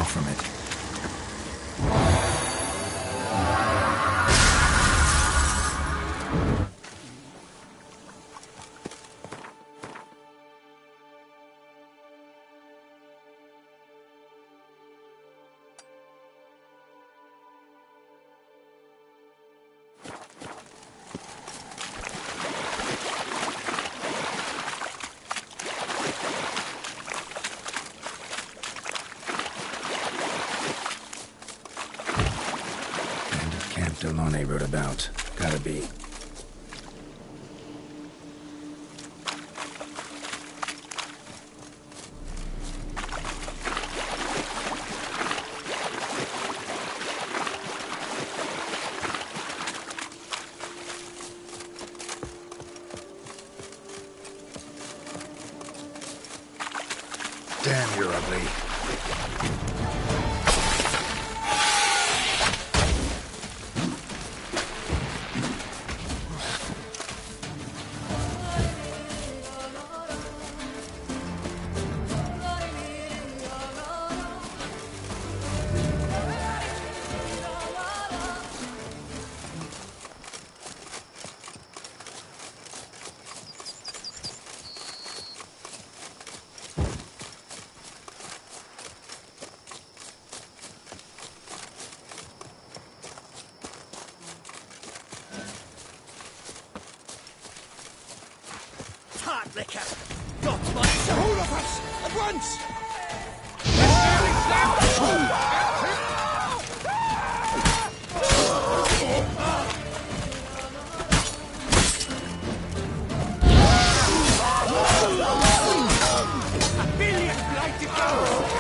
from it. Delone wrote about. Gotta be. Damn, you're ugly. Liquor! Got my all of us at once! A billion blighted ghosts!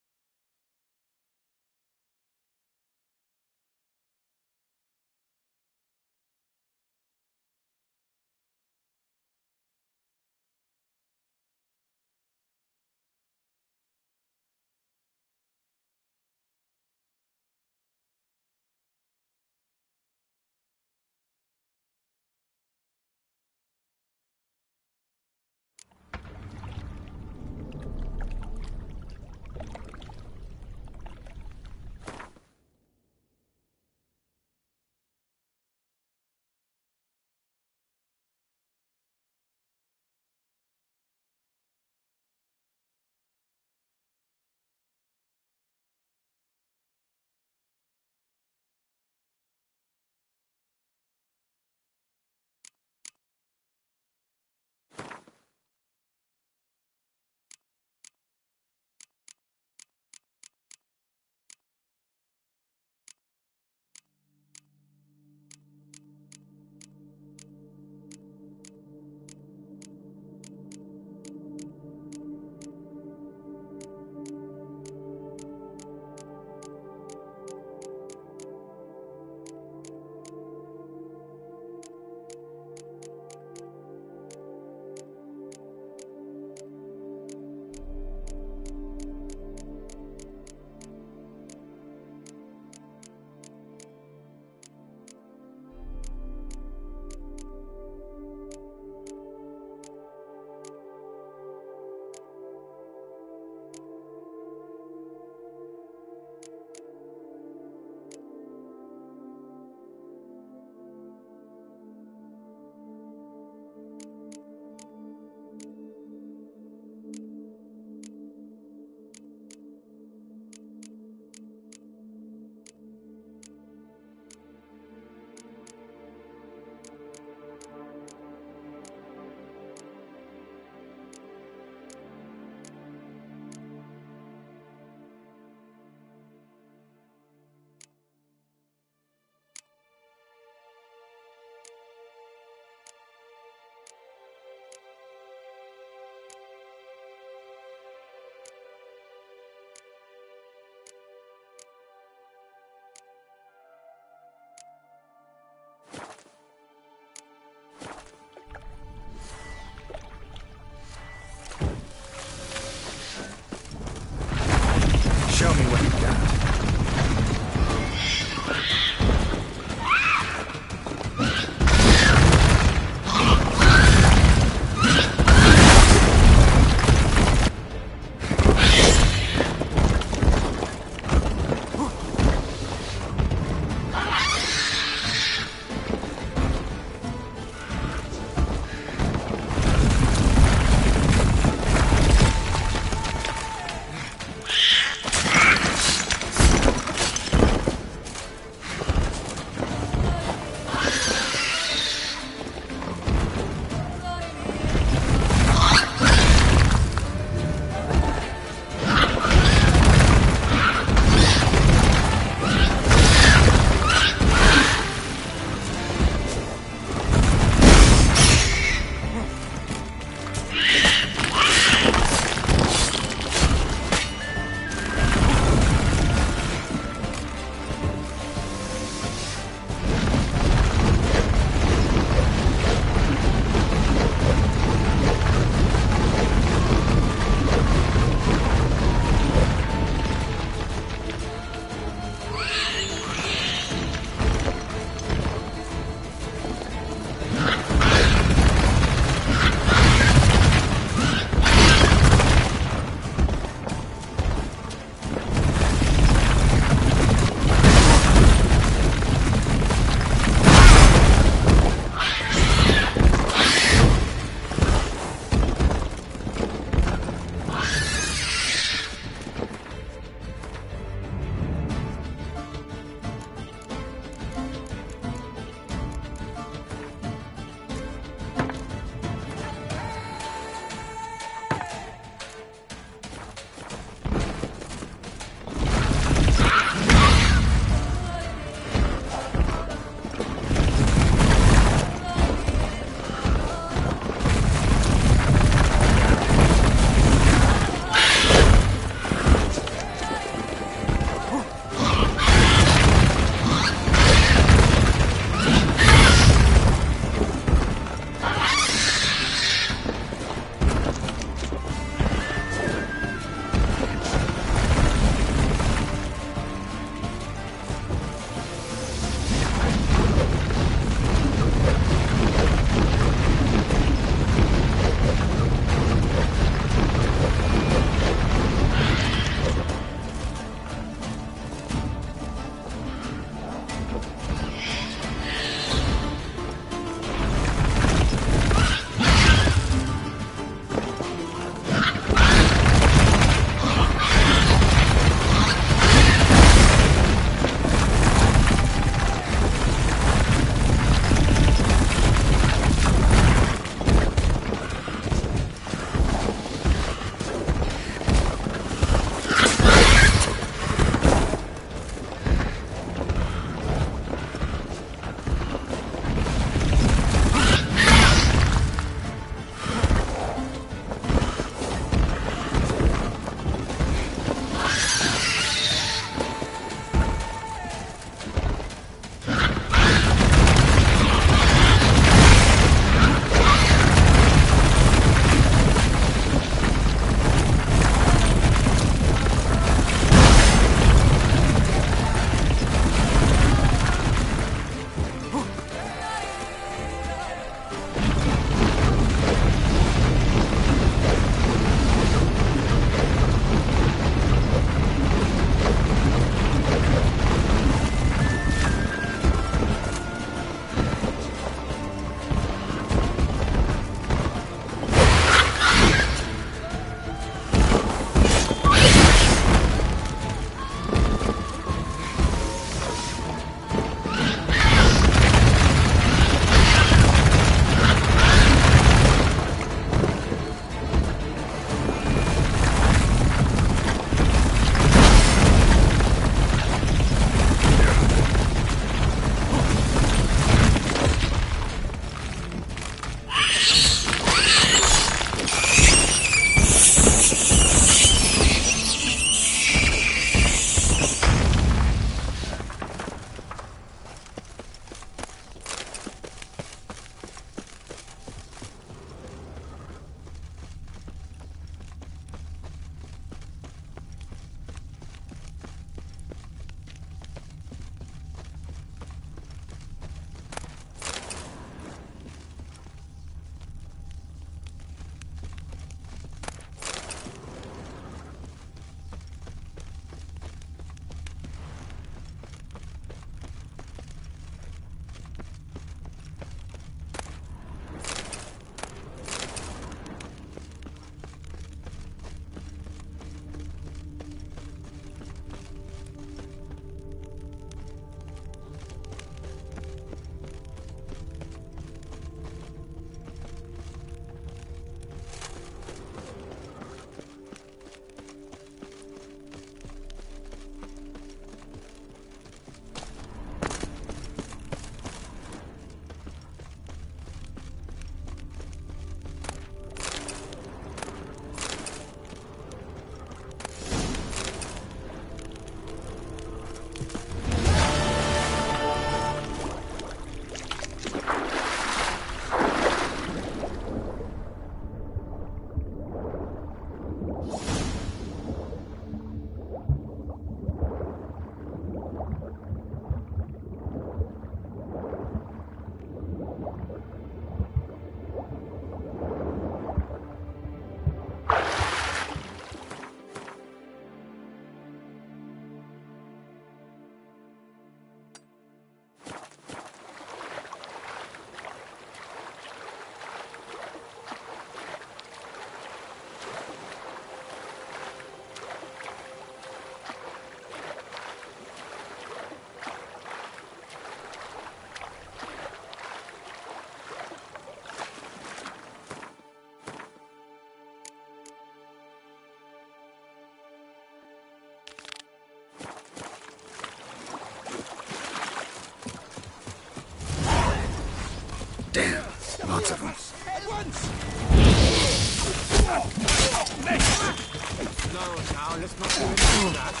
let's not do anything rash.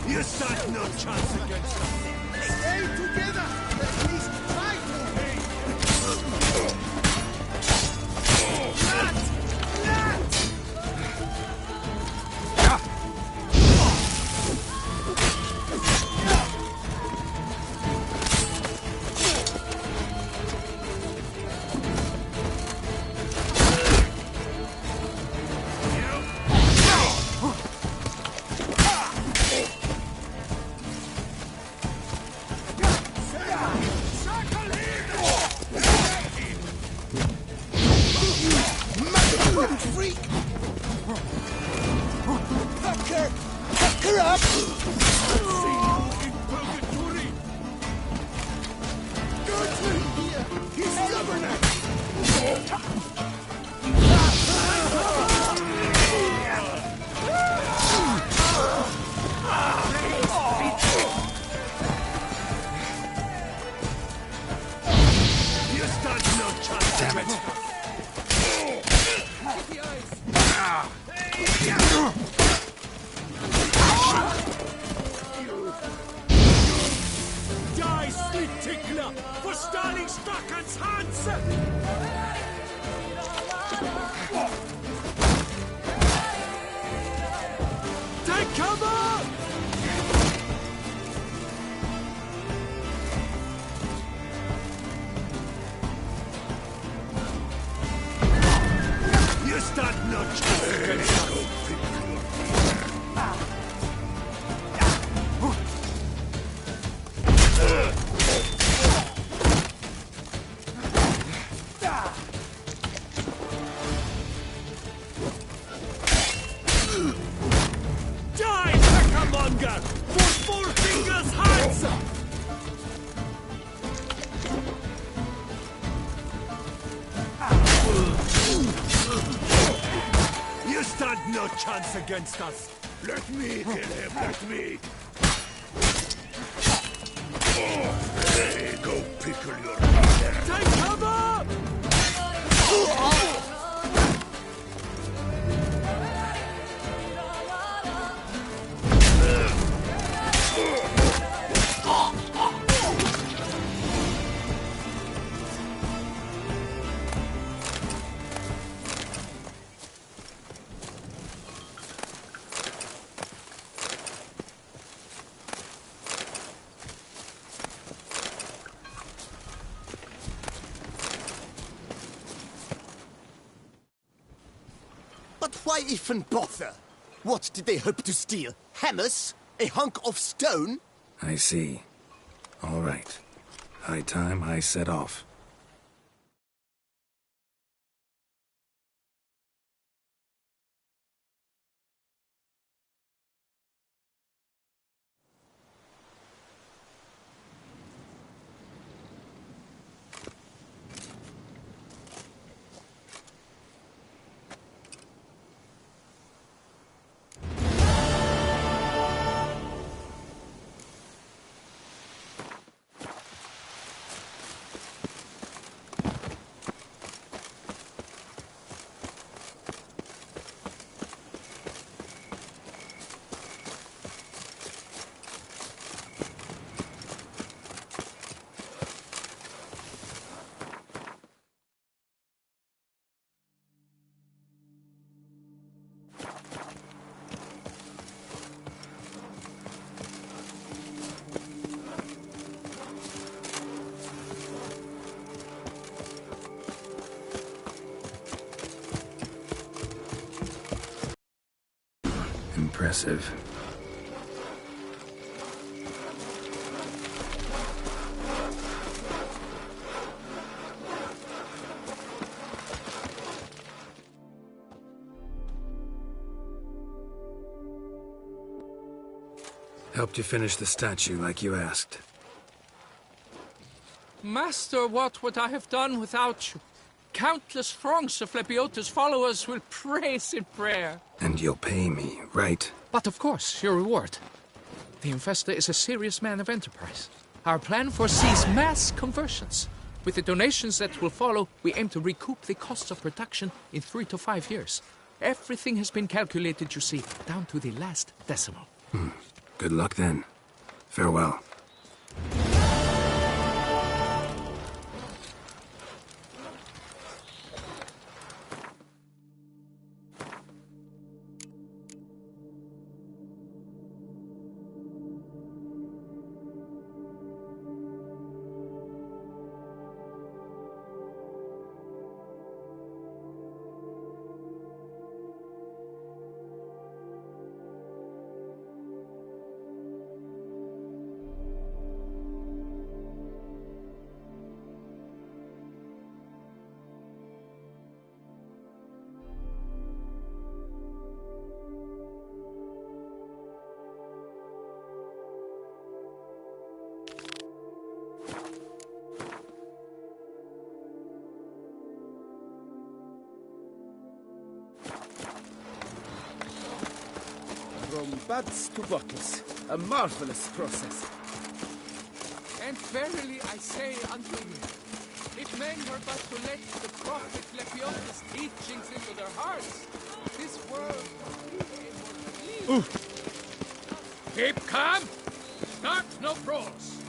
You stand no chance against us. Stay together. At least try freak! Fuck her up! In purgatory! Guardsman here! He's stubborn! You stand no chance! Damn it! Die, sweet tickler, for Starling Strachan's hands! Take cover! You stand no chance against us. Die, Peckermonger! For Four Fingers Hands! You stand no chance against us! Let me kill him, let me! Hey, go pickle your mother! Take cover! But why even bother? What did they hope to steal? Hammers? A hunk of stone? I see. All right. High time I set off. impressive. Helped you finish the statue like you asked. Master, what would I have done without you? Countless throngs of Lepiota's followers will praise in prayer. And you'll pay me, right? But of course, your reward. The investor is a serious man of enterprise. Our plan foresees mass conversions. With the donations that will follow, we aim to recoup the costs of production in 3 to 5 years. Everything has been calculated, you see, down to the last decimal. Good luck then. Farewell. From buds to bottles. A marvelous process. And verily I say unto you, if men were but to let the prophet Lepiota's teachings into their hearts, this world would be Keep calm! Start no brawls!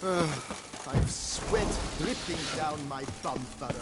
I've sweat dripping down my bum furrow.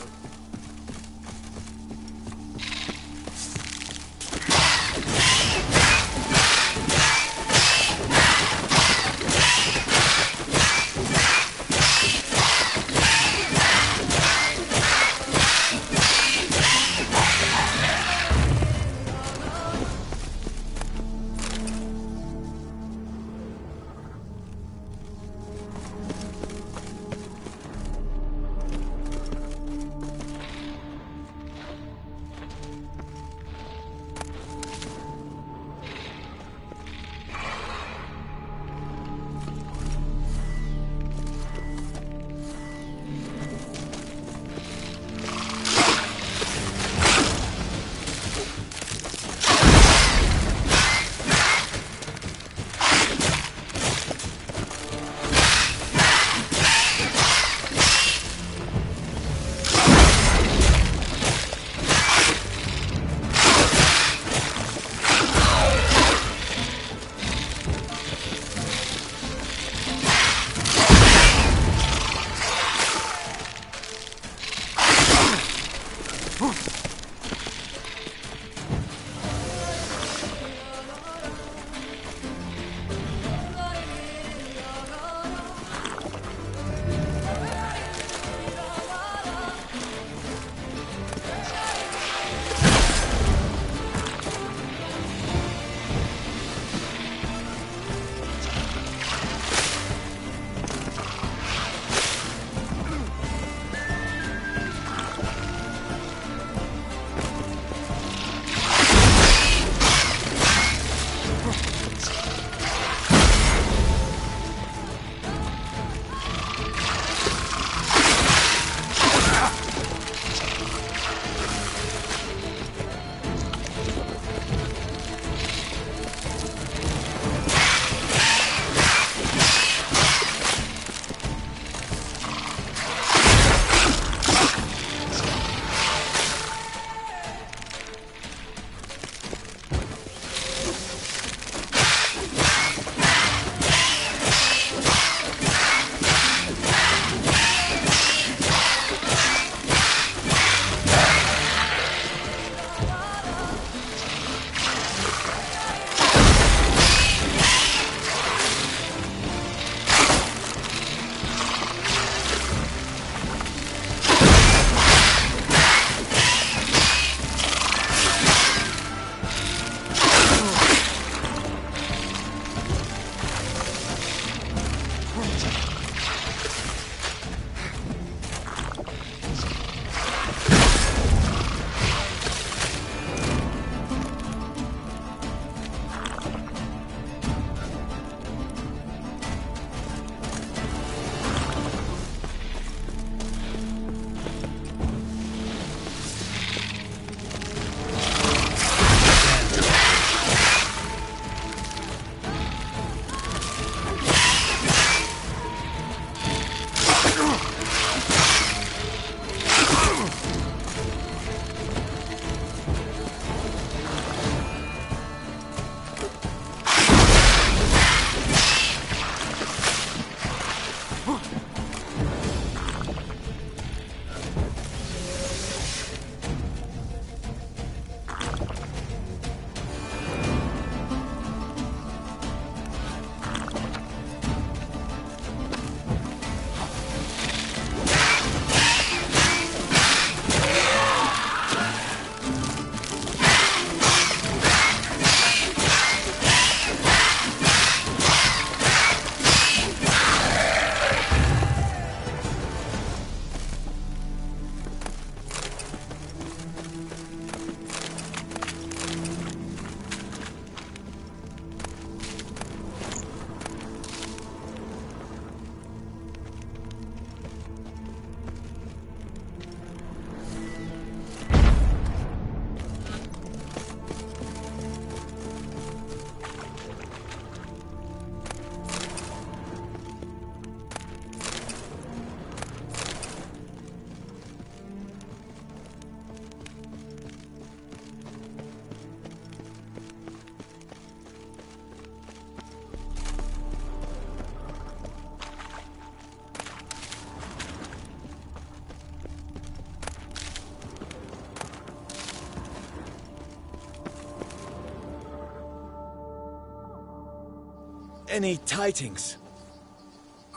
Any tidings?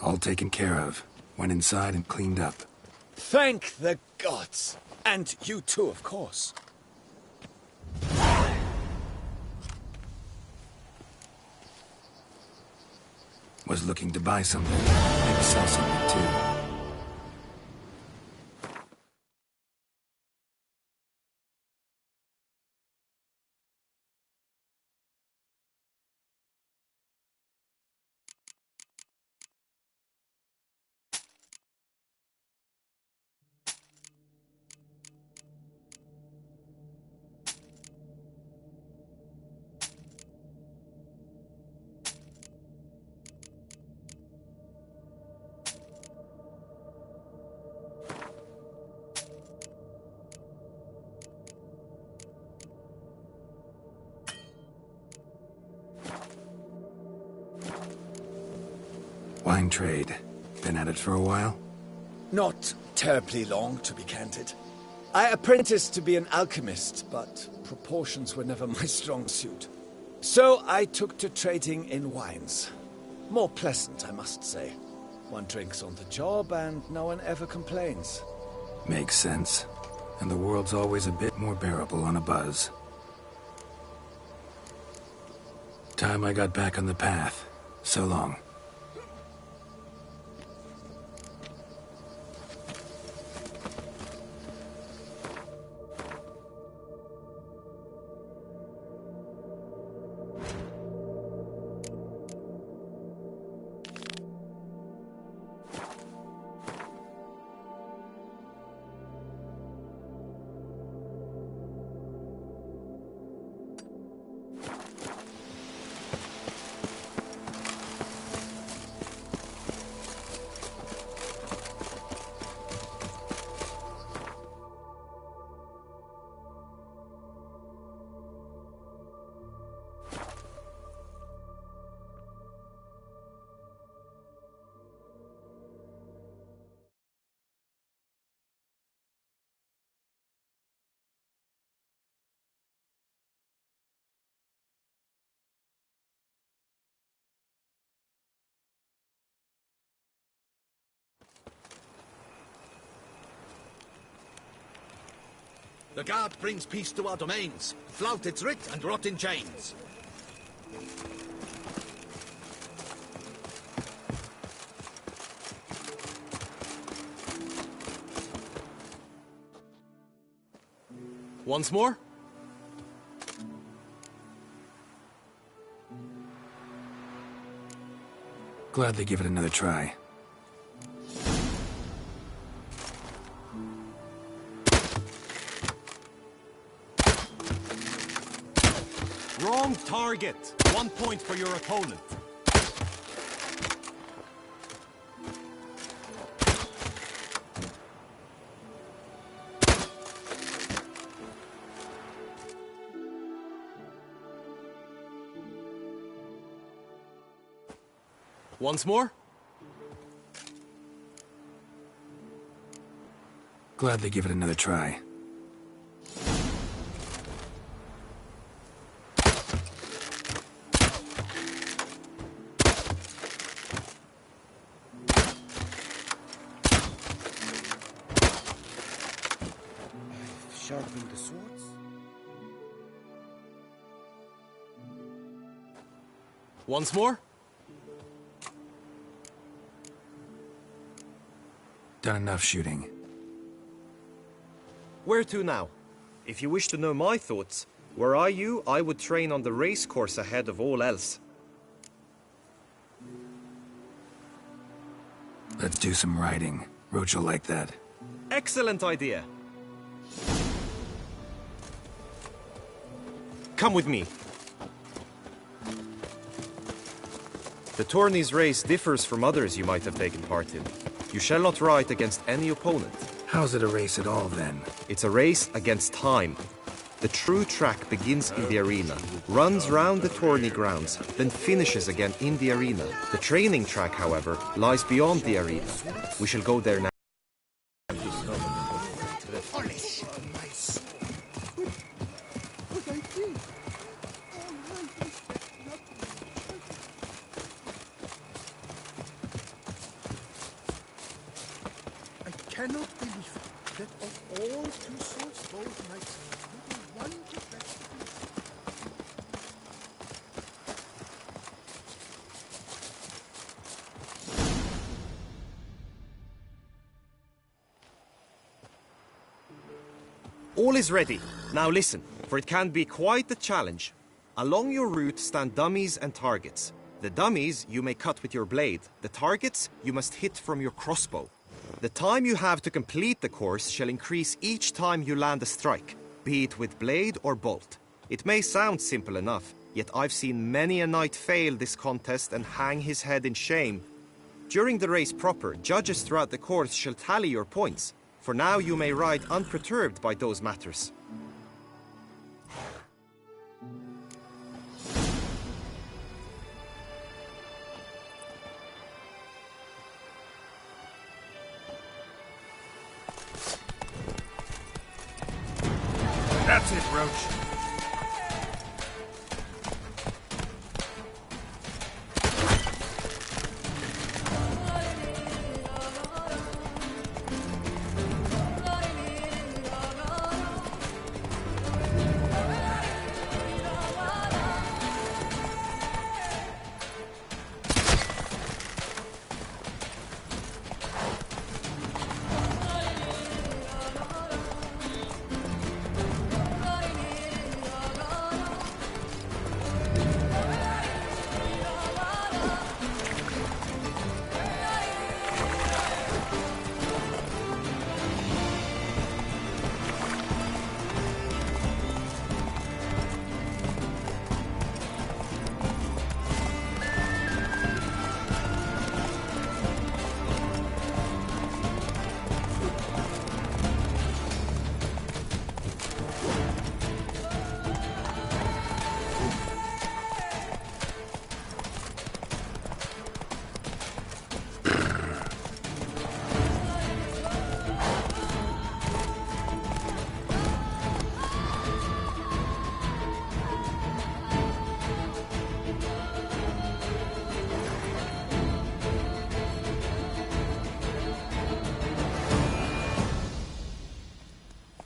All taken care of. Went inside and cleaned up. Thank the gods. And you too, of course. Was looking to buy something. Maybe sell something too. Wine trade. Been at it for a while? Not terribly long, to be candid. I apprenticed to be an alchemist, but proportions were never my strong suit. So I took to trading in wines. More pleasant, I must say. One drinks on the job and no one ever complains. Makes sense. And the world's always a bit more bearable on a buzz. Time I got back on the path. So long. The guard brings peace to our domains. Flout its writ and rot in chains. Once more? Gladly give it another try. Wrong target. 1 point for your opponent. Once more? Gladly give it another try. Sharpen the swords? Once more? Done enough shooting. Where to now? If you wish to know my thoughts, were I you, I would train on the race course ahead of all else. Let's do some riding. Roach will like that. Excellent idea. Come with me. The tourney's race differs from others you might have taken part in. You shall not ride against any opponent. How's it a race at all, then? It's a race against time. The true track begins in the arena, runs round the tourney grounds, then finishes again in the arena. The training track, however, lies beyond the arena. We shall go there now. cannot believe that of all two souls both knights are one to best. All is ready. Now listen, for it can be quite the challenge. Along your route stand dummies and targets. The dummies you may cut with your blade. The targets you must hit from your crossbow. The time you have to complete the course shall increase each time you land a strike, be it with blade or bolt. It may sound simple enough, yet I've seen many a knight fail this contest and hang his head in shame. During the race proper, judges throughout the course shall tally your points. For now you may ride unperturbed by those matters. That's it, Roach.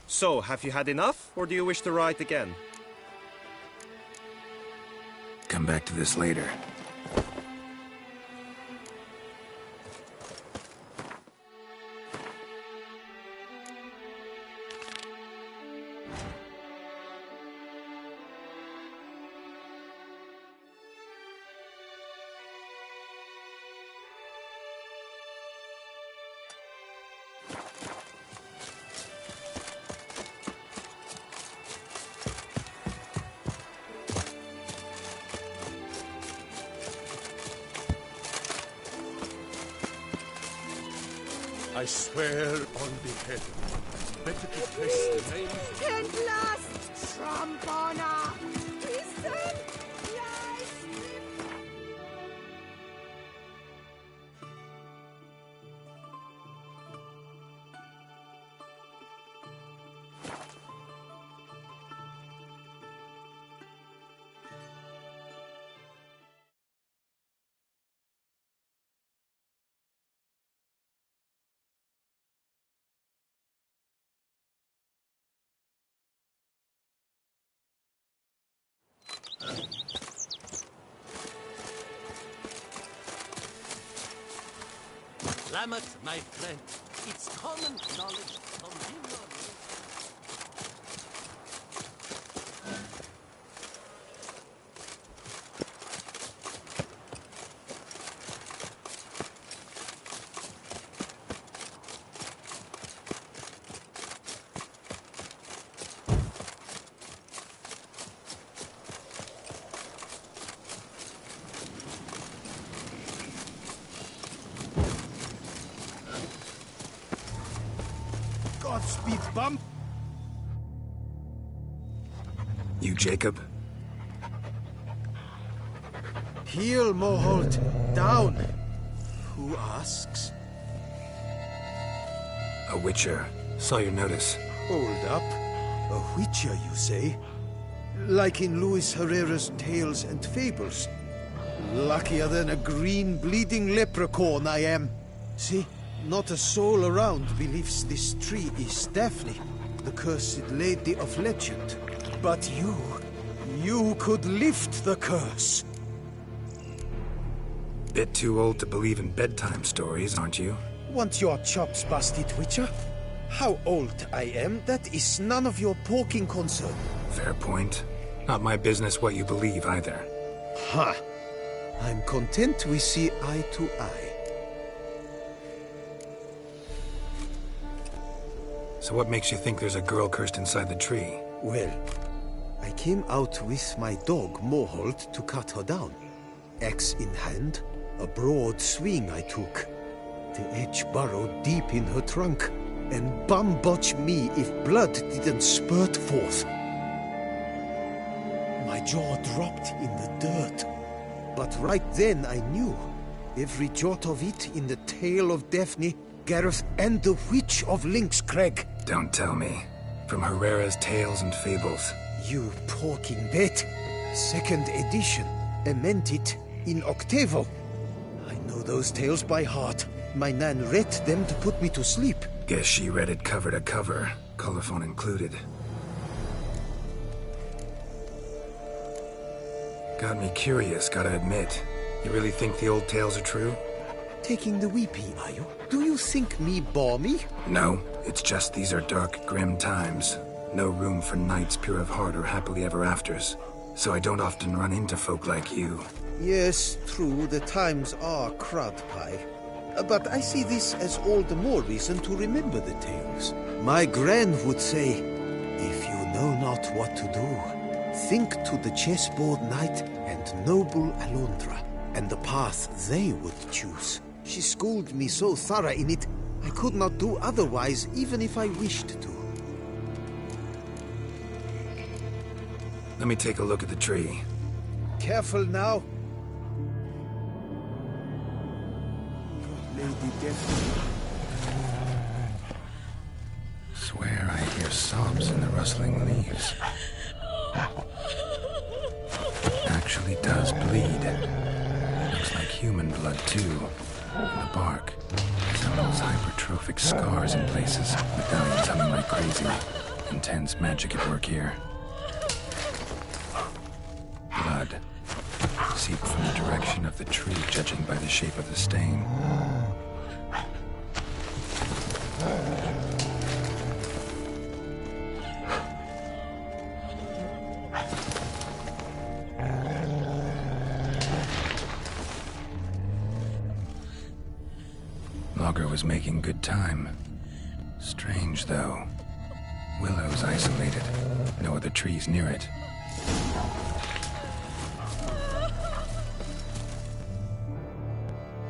So, have you had enough, or do you wish to ride again? Come back to this later. I swear on beheading, better to place the name. Endless Trombona! Listen! Yes! Lamoth, my friend, it's common knowledge from him or me. Godspeed, bump! You, Jacob? Heel, Moholt. Down. Who asks? A witcher. Saw your notice. Hold up. A witcher, you say? Like in Luis Herrera's Tales and Fables. Luckier than a green bleeding leprechaun I am. See? Not a soul around believes this tree is Daphne, the cursed lady of legend. But you could lift the curse. Bit too old to believe in bedtime stories, aren't you? Want your chops busted, Witcher? How old I am, that is none of your poking concern. Fair point. Not my business what you believe either. Ha! I'm content we see eye to eye. So what makes you think there's a girl cursed inside the tree? Well, I came out with my dog, Mohold, to cut her down. Axe in hand, a broad swing I took. The edge burrowed deep in her trunk, and bum-botch me if blood didn't spurt forth. My jaw dropped in the dirt. But right then I knew. Every jot of it in the tale of Daphne, Gareth, and the Witch of Lynx Crag. Don't tell me. From Herrera's Tales and Fables. You porking bet. Second edition. Emmented in octavo. I know those tales by heart. My nan read them to put me to sleep. Guess she read it cover to cover, colophon included. Got me curious, gotta admit. You really think the old tales are true? Taking the weepy, are you? Do you think me balmy? No, it's just these are dark, grim times. No room for knights pure of heart or happily ever afters. So I don't often run into folk like you. Yes, true, the times are crud pie. But I see this as all the more reason to remember the tales. My gran would say, if you know not what to do, think to the chessboard knight and noble Alondra, and the path they would choose. She schooled me so thorough in it, I could not do otherwise even if I wished to. Let me take a look at the tree. Careful now. Lady Daphne. Swear I hear sobs in the rustling leaves. Actually does bleed. Looks like human blood too. And the bark. Some of those hypertrophic scars in places. Medallions humming like crazy. Intense magic at work here. Blood. Seeped from the direction of the tree, judging by the shape of the stain. Logger was making good time. Strange, though. Willow's isolated. No other trees near it.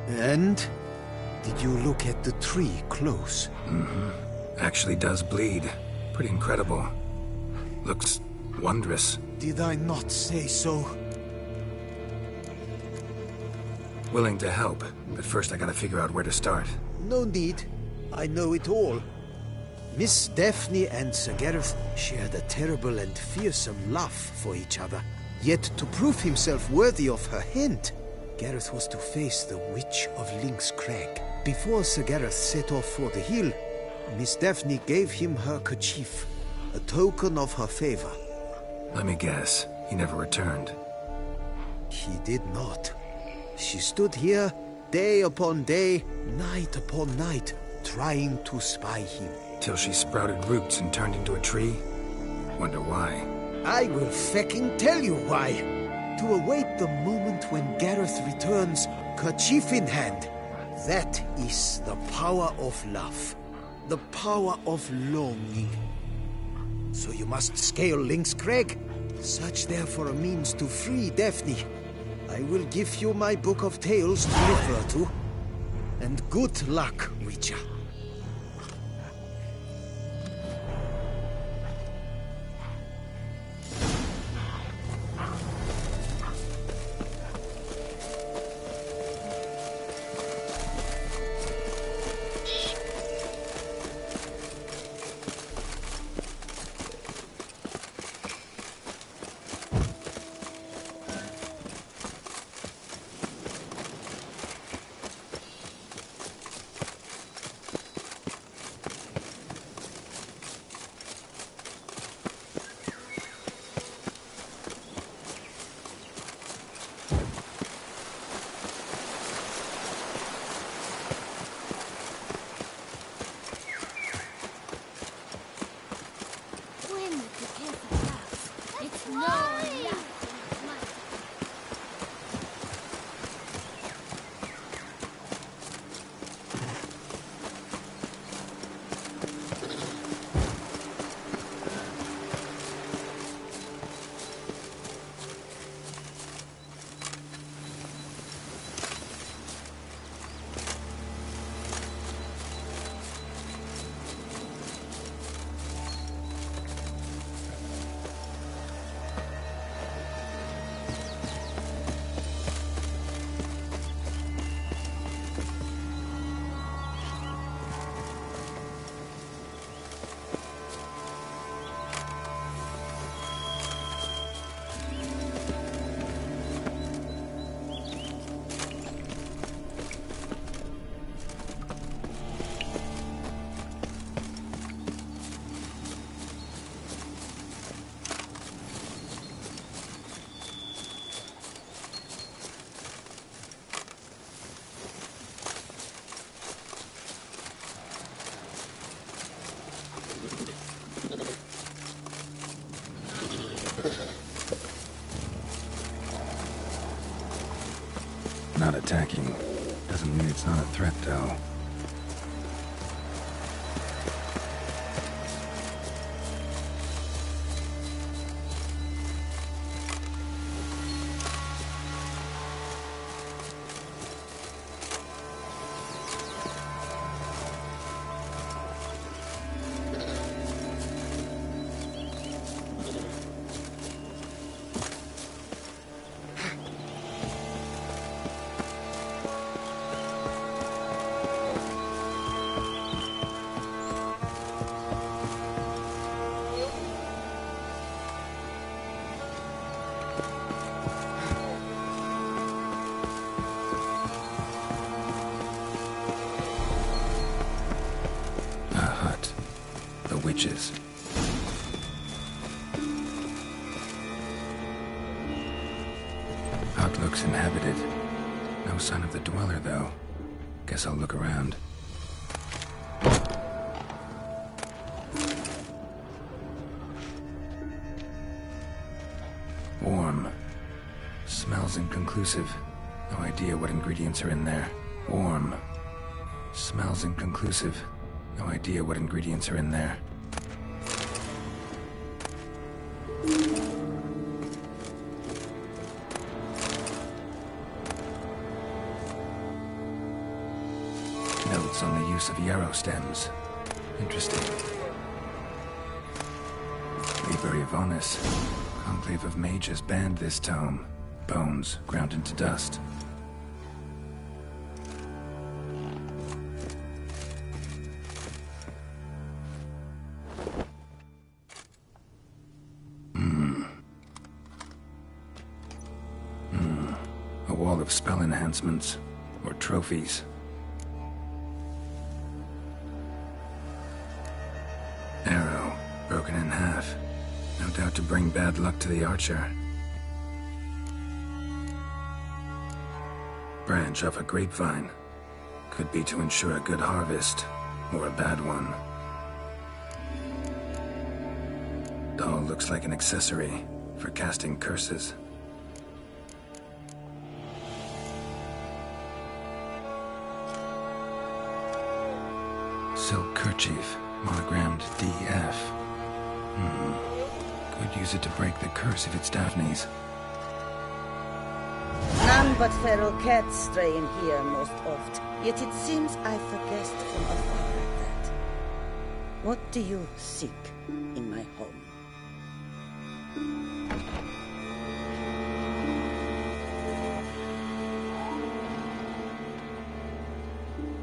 And? Did you look at the tree close? Mm-hmm. Actually does bleed. Pretty incredible. Looks wondrous. Did I not say so? Willing to help, but first I gotta figure out where to start. No need. I know it all. Miss Daphne and Sir Gareth shared a terrible and fearsome love for each other. Yet to prove himself worthy of her hand, Gareth was to face the Witch of Lynx Crag. Before Sir Gareth set off for the hill, Miss Daphne gave him her kerchief, a token of her favor. Let me guess, he never returned. He did not. She stood here, day upon day, night upon night, trying to spy him. Till she sprouted roots and turned into a tree? Wonder why. I will fecking tell you why. To await the moment when Gareth returns, kerchief in hand. That is the power of love. The power of longing. So you must scale Lynx Crag. Search there for a means to free Daphne. I will give you my book of tales to refer to. And good luck, Witcher. not attacking. Doesn't mean it's not a threat, though. Witches. Hut looks inhabited. No sign of the dweller, though. Guess I'll look around. Warm. Smells inconclusive. No idea what ingredients are in there. Warm. Smells inconclusive. No idea what ingredients are in there. Notes on the use of yarrow stems. Interesting. Liber Ivonis. Conclave of mages banned this tome. Bones ground into dust. A wall of spell enhancements, or trophies. Arrow, broken in half. No doubt to bring bad luck to the archer. Branch off a grapevine. Could be to ensure a good harvest, or a bad one. Doll looks like an accessory for casting curses. Silk kerchief, monogrammed DF. Could use it to break the curse if it's Daphne's. None but feral cats stray in here most oft. Yet it seems I've a guest from afar like that. What do you seek in my home?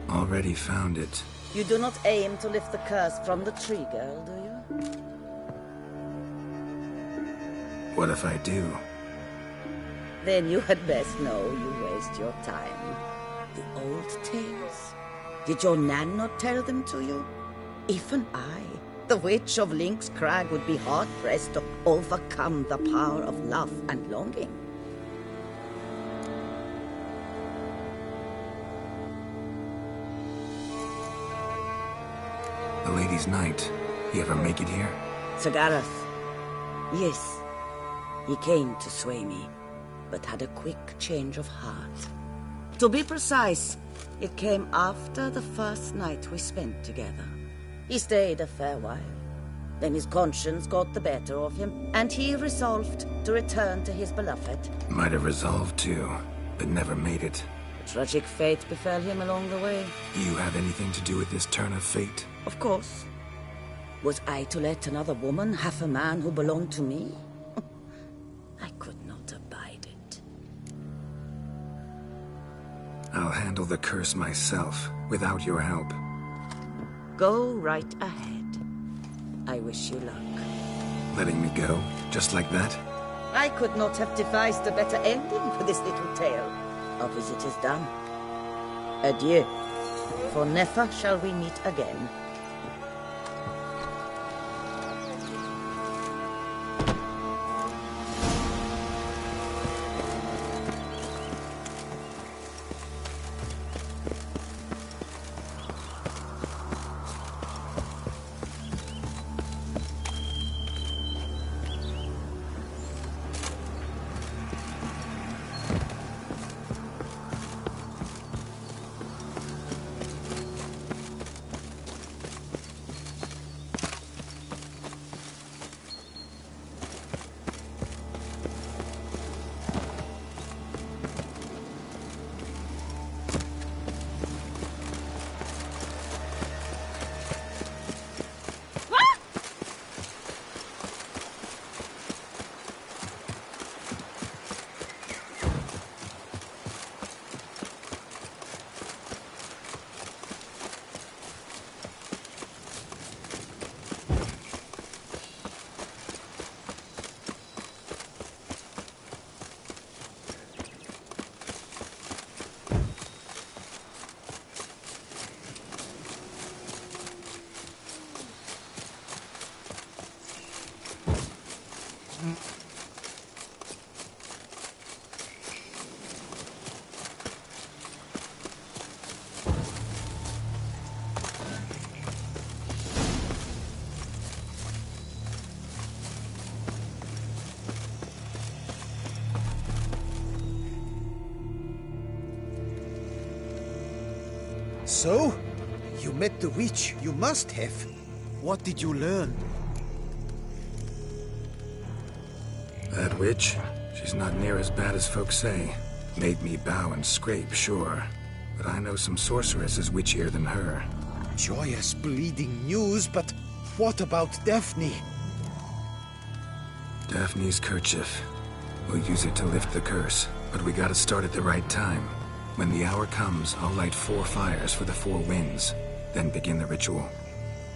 Already found it. You do not aim to lift the curse from the tree girl, do you? What if I do? Then you had best know you waste your time. The old tales? Did your Nan not tell them to you? Even I, the witch of Link's Crag, would be hard-pressed to overcome the power of love and longing. The Lady's Knight. You ever make it here? Sir Gareth. Yes. He came to sway me, but had a quick change of heart. To be precise, it came after the first night we spent together. He stayed a fair while. Then his conscience got the better of him, and he resolved to return to his beloved. Might have resolved to, but never made it. A tragic fate befell him along the way. You have anything to do with this turn of fate? Of course. Was I to let another woman have a man who belonged to me? I could not abide it. I'll handle the curse myself, without your help. Go right ahead. I wish you luck. Letting me go, just like that? I could not have devised a better ending for this little tale. Our visit is done. Adieu, for never shall we meet again. So? You met the witch. You must have. What did you learn? That witch? She's not near as bad as folks say. Made me bow and scrape, sure. But I know some sorceresses witchier than her. Joyous bleeding news, but what about Daphne? Daphne's kerchief. We'll use it to lift the curse, but we gotta start at the right time. When the hour comes, I'll light 4 fires for the 4 winds, then begin the ritual.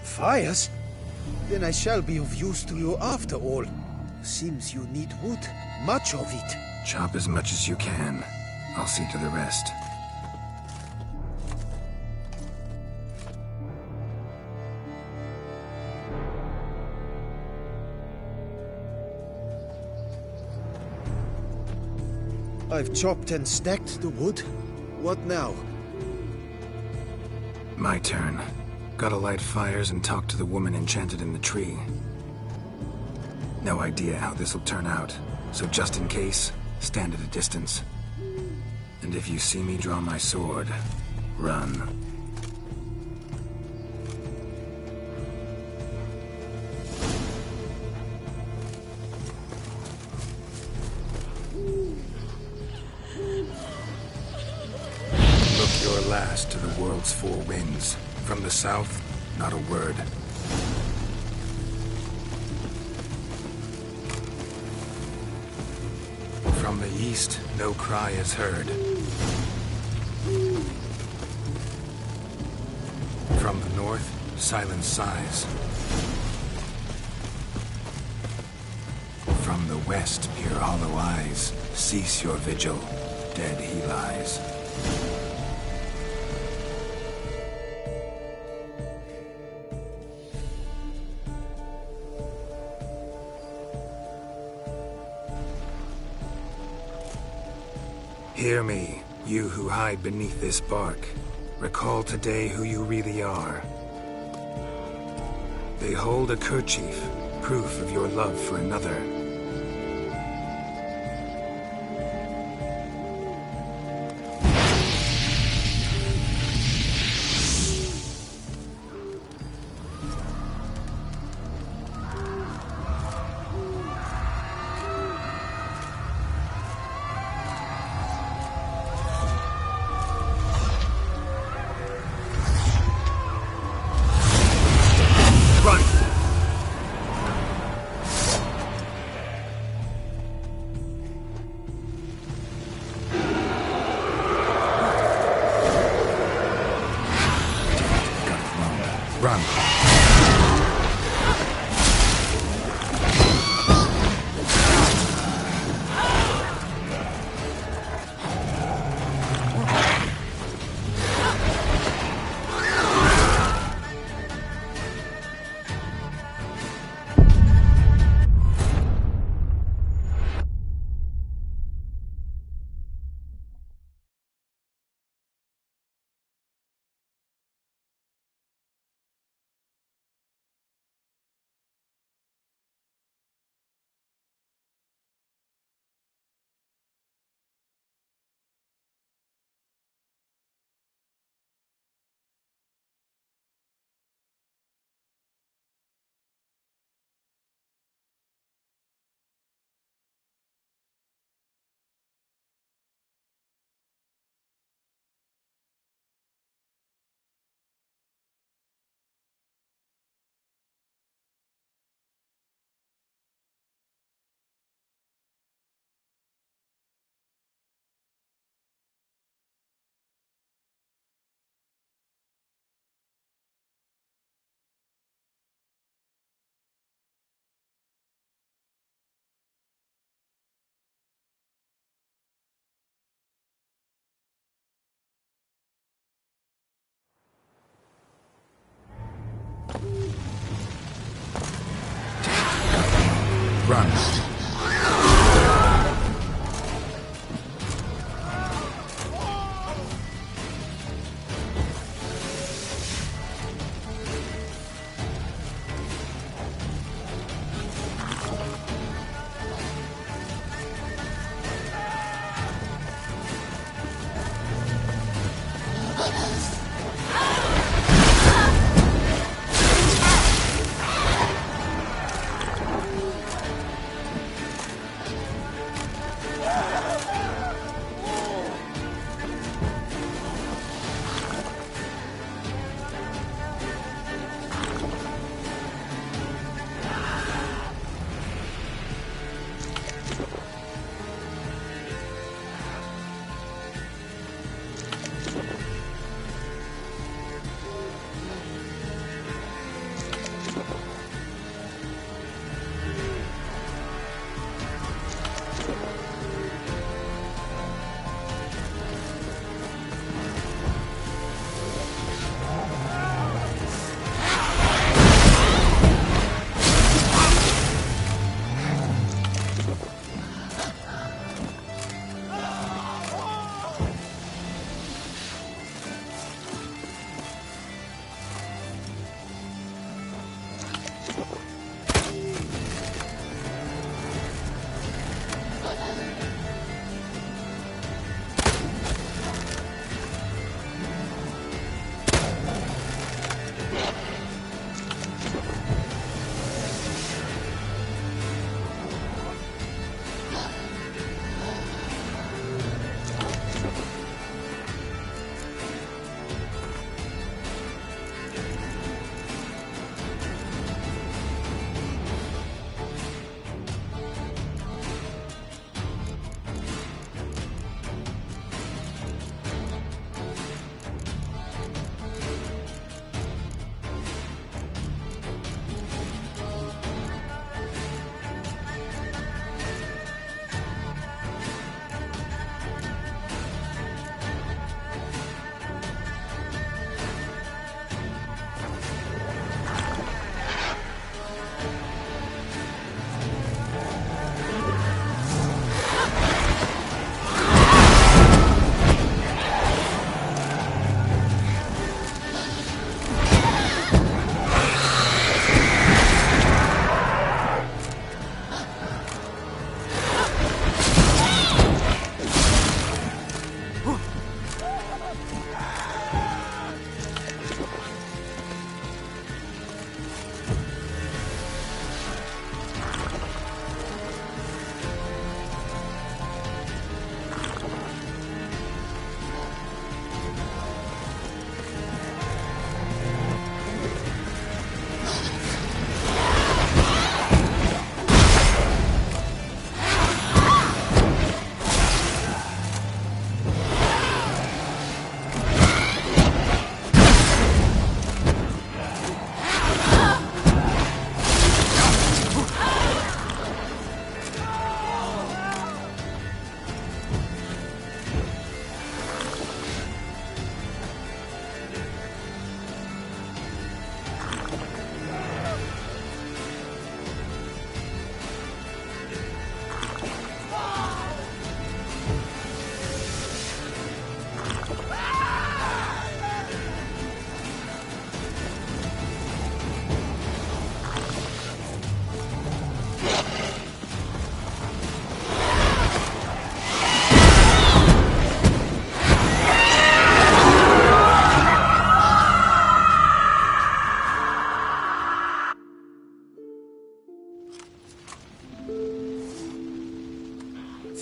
Fires? Then I shall be of use to you after all. Seems you need wood. Much of it. Chop as much as you can. I'll see to the rest. I've chopped and stacked the wood. What now? My turn. Gotta light fires and talk to the woman enchanted in the tree. No idea how this'll turn out, so just in case, stand at a distance. And if you see me draw my sword, run. Look your last to the world's 4 winds. From the south, not a word. From the east, no cry is heard. From the north, silence sighs. From the west, peer hollow eyes. Cease your vigil, dead he lies. Hear me, you who hide beneath this bark. Recall today who you really are. Behold a kerchief, proof of your love for another.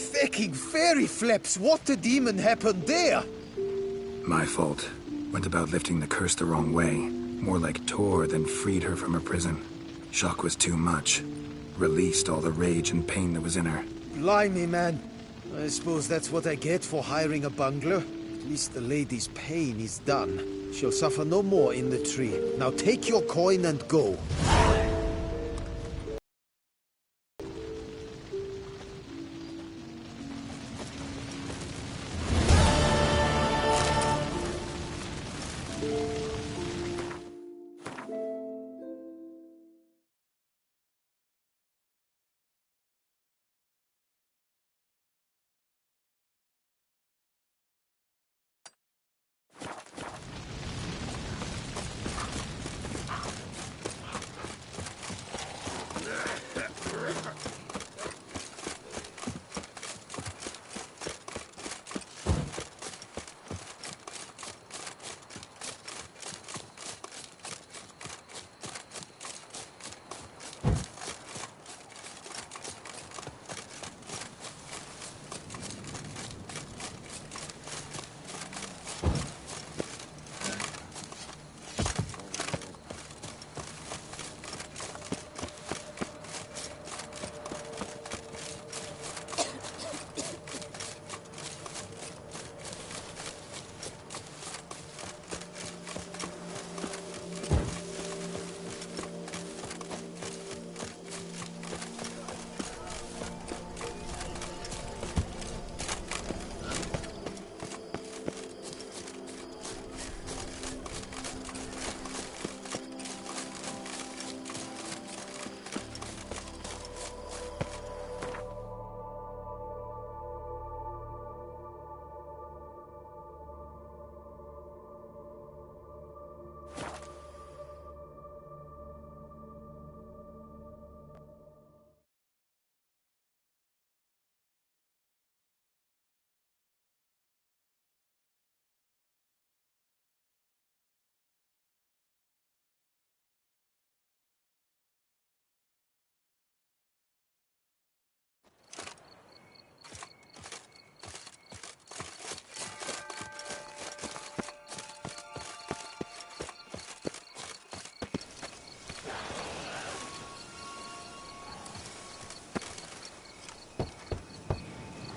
Fecking fairy flaps! What the demon happened there? My fault. Went about lifting the curse the wrong way. More like tore than freed her from her prison. Shock was too much. Released all the rage and pain that was in her. Blimey, man. I suppose that's what I get for hiring a bungler. At least the lady's pain is done. She'll suffer no more in the tree. Now take your coin and go.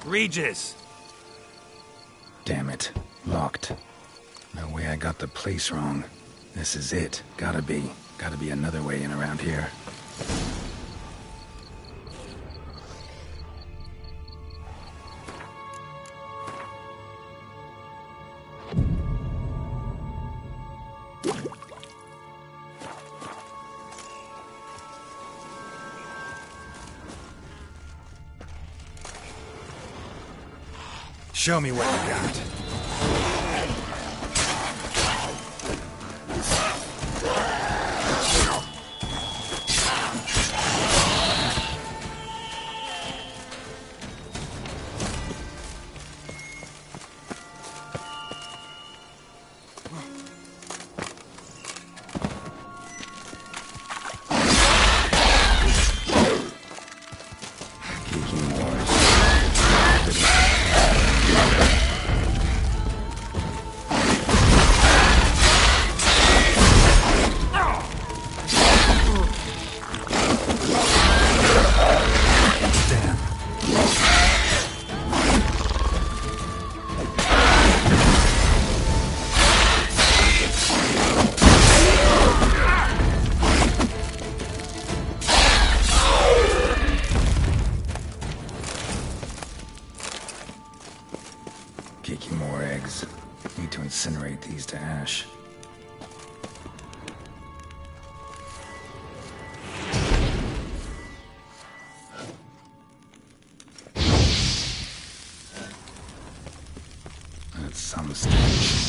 Regis! Damn it. Locked. No way I got the place wrong. This is it. Gotta be. Gotta be another way in around here. Show me what you got. Need to incinerate these to ash. That's some stench.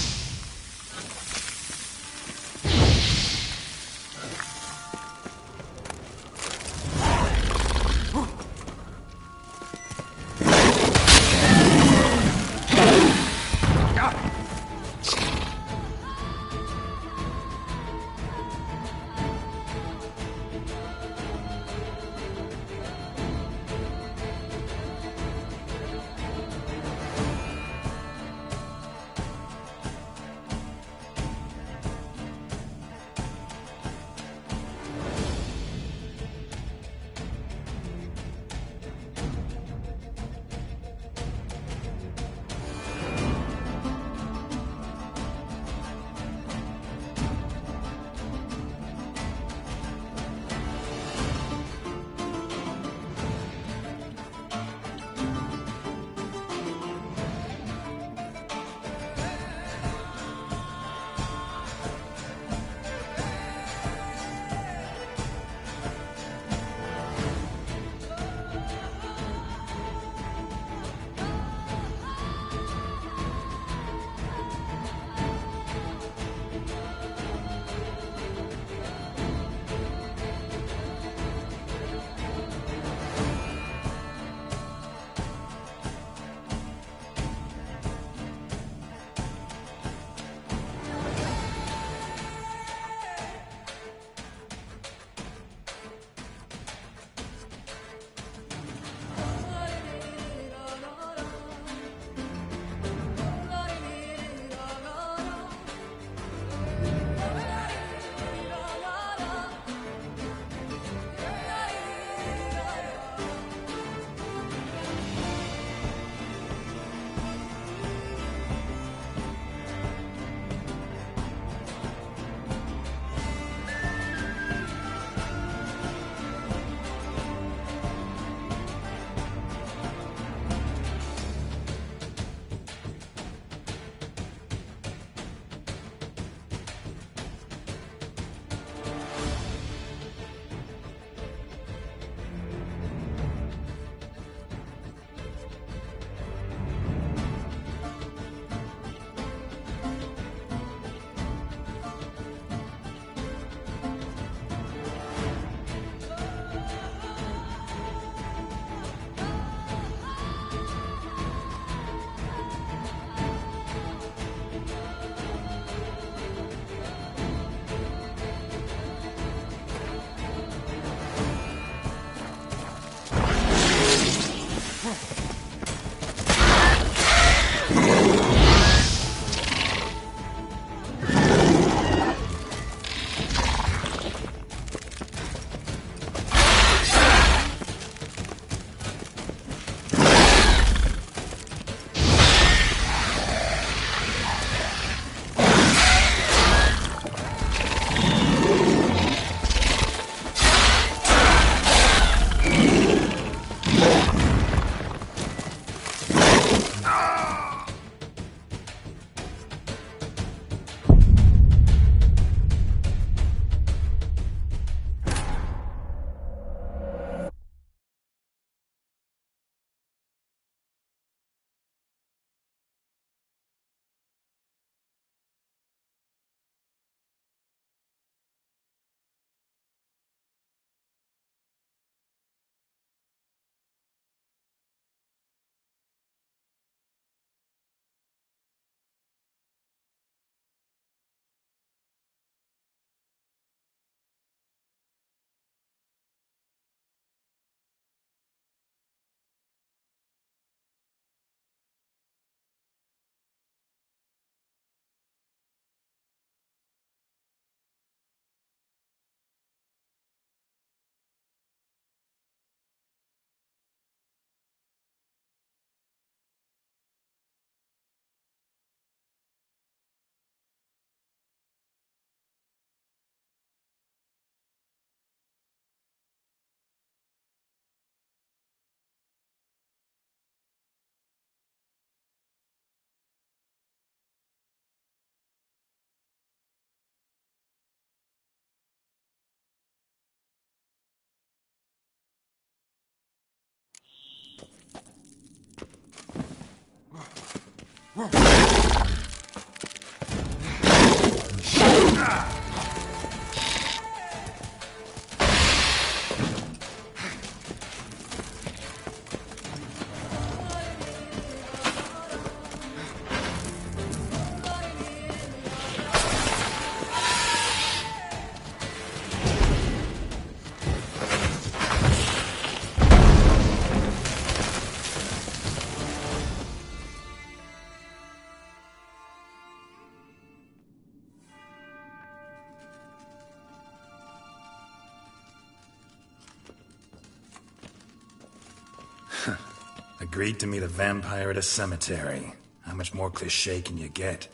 Agreed to meet a vampire at a cemetery. How much more cliché can you get?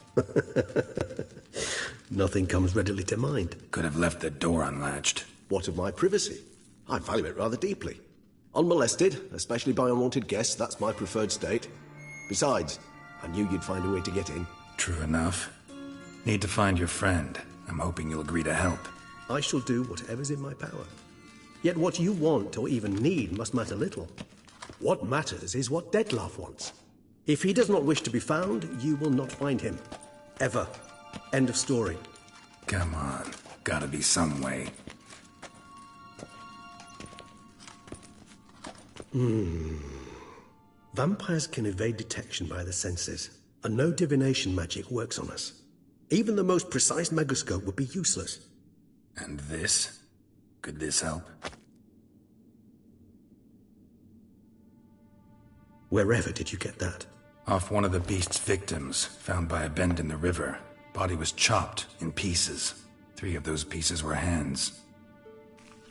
Nothing comes readily to mind. Could have left the door unlatched. What of my privacy? I value it rather deeply. Unmolested, especially by unwanted guests, that's my preferred state. Besides, I knew you'd find a way to get in. True enough. Need to find your friend. I'm hoping you'll agree to help. I shall do whatever's in my power. Yet what you want or even need must matter little. What matters is what Dettlaff wants. If he does not wish to be found, you will not find him. Ever. End of story. Come on. Gotta be some way. Vampires can evade detection by the senses, and no divination magic works on us. Even the most precise megascope would be useless. And this? Could this help? Wherever did you get that? Off one of the beast's victims, found by a bend in the river. Body was chopped in pieces. 3 of those pieces were hands.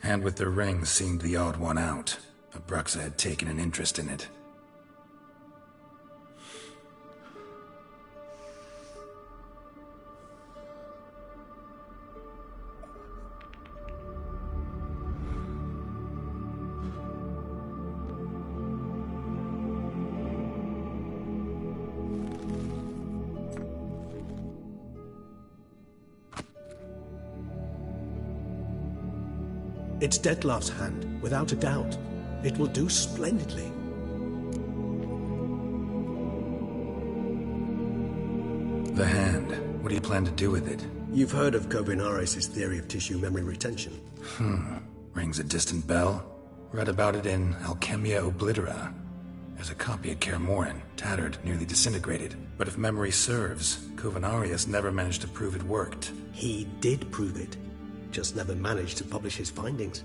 Hand with the ring seemed the odd one out. Abruxa had taken an interest in it. It's Dettlaff's hand, without a doubt. It will do splendidly. The hand. What do you plan to do with it? You've heard of Kovinaris' theory of tissue memory retention. Rings a distant bell. Read about it in Alchemia Oblitera. There's a copy at Kaer Morhen, tattered, nearly disintegrated. But if memory serves, Kovinaris never managed to prove it worked. He did prove it. Just never managed to publish his findings.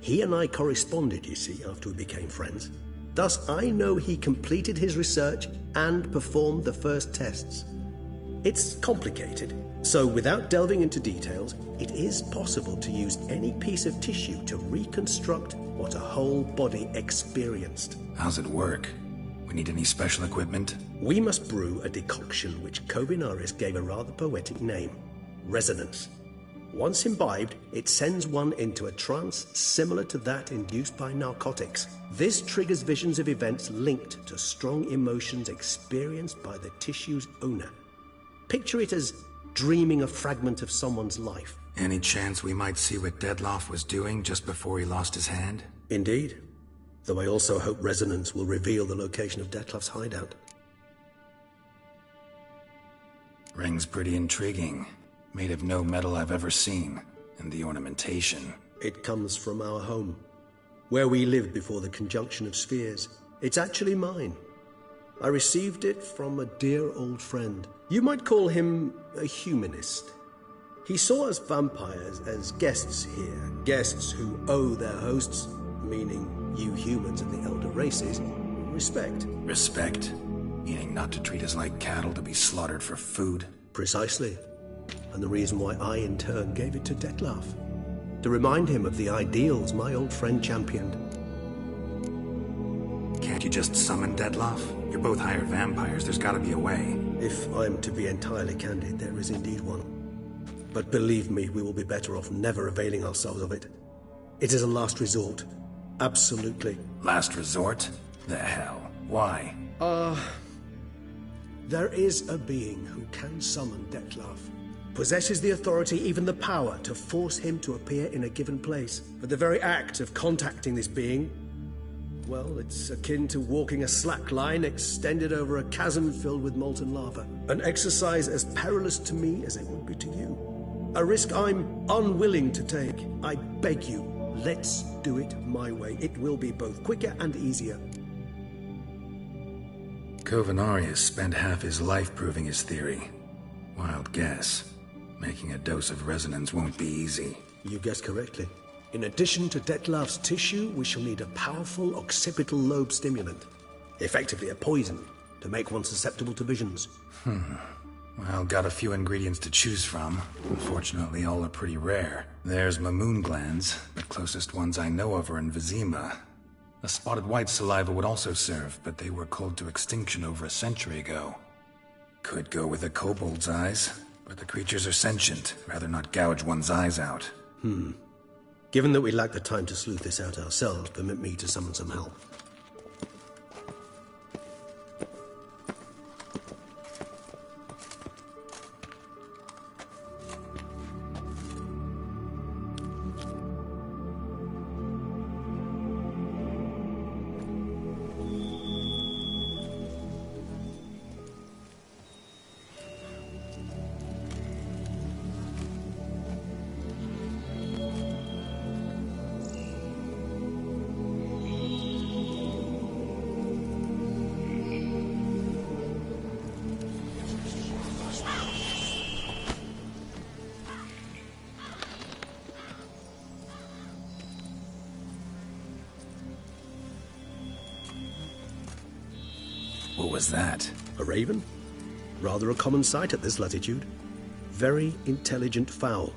He and I corresponded, you see, after we became friends. Thus, I know he completed his research and performed the first tests. It's complicated, so without delving into details, it is possible to use any piece of tissue to reconstruct what a whole body experienced. How's it work? We need any special equipment? We must brew a decoction which Kovinaris gave a rather poetic name: resonance. Once imbibed, it sends one into a trance similar to that induced by narcotics. This triggers visions of events linked to strong emotions experienced by the tissue's owner. Picture it as dreaming a fragment of someone's life. Any chance we might see what Dettlaff was doing just before he lost his hand? Indeed. Though I also hope resonance will reveal the location of Dettlaff's hideout. Ring's pretty intriguing. Made of no metal I've ever seen. And the ornamentation. It comes from our home, where we lived before the conjunction of spheres. It's actually mine. I received it from a dear old friend. You might call him a humanist. He saw us vampires as guests here, guests who owe their hosts, meaning you humans and the elder races, respect. Respect? Meaning not to treat us like cattle to be slaughtered for food? Precisely. And the reason why I, in turn, gave it to Dettlaff. To remind him of the ideals my old friend championed. Can't you just summon Dettlaff? You're both hired vampires, there's gotta be a way. If I'm to be entirely candid, there is indeed one. But believe me, we will be better off never availing ourselves of it. It is a last resort. Absolutely. Last resort? The hell? Why? There is a being who can summon Dettlaff. Possesses the authority, even the power, to force him to appear in a given place. But the very act of contacting this being Well, it's akin to walking a slack line extended over a chasm filled with molten lava. An exercise as perilous to me as it would be to you. A risk I'm unwilling to take. I beg you, let's do it my way. It will be both quicker and easier. Covenarius spent half his life proving his theory. Wild guess. Making a dose of resonance won't be easy. You guessed correctly. In addition to Detlef's tissue, we shall need a powerful occipital lobe stimulant. Effectively a poison, to make one susceptible to visions. Well, got a few ingredients to choose from. Unfortunately, all are pretty rare. There's Mamoon glands, but closest ones I know of are in Vizima. A spotted white saliva would also serve, but they were culled to extinction over a century ago. Could go with a kobold's eyes, but the creatures are sentient. Rather not gouge one's eyes out. Given that we lack the time to sleuth this out ourselves, permit me to summon some help. What was that? A raven? Rather a common sight at this latitude. Very intelligent fowl.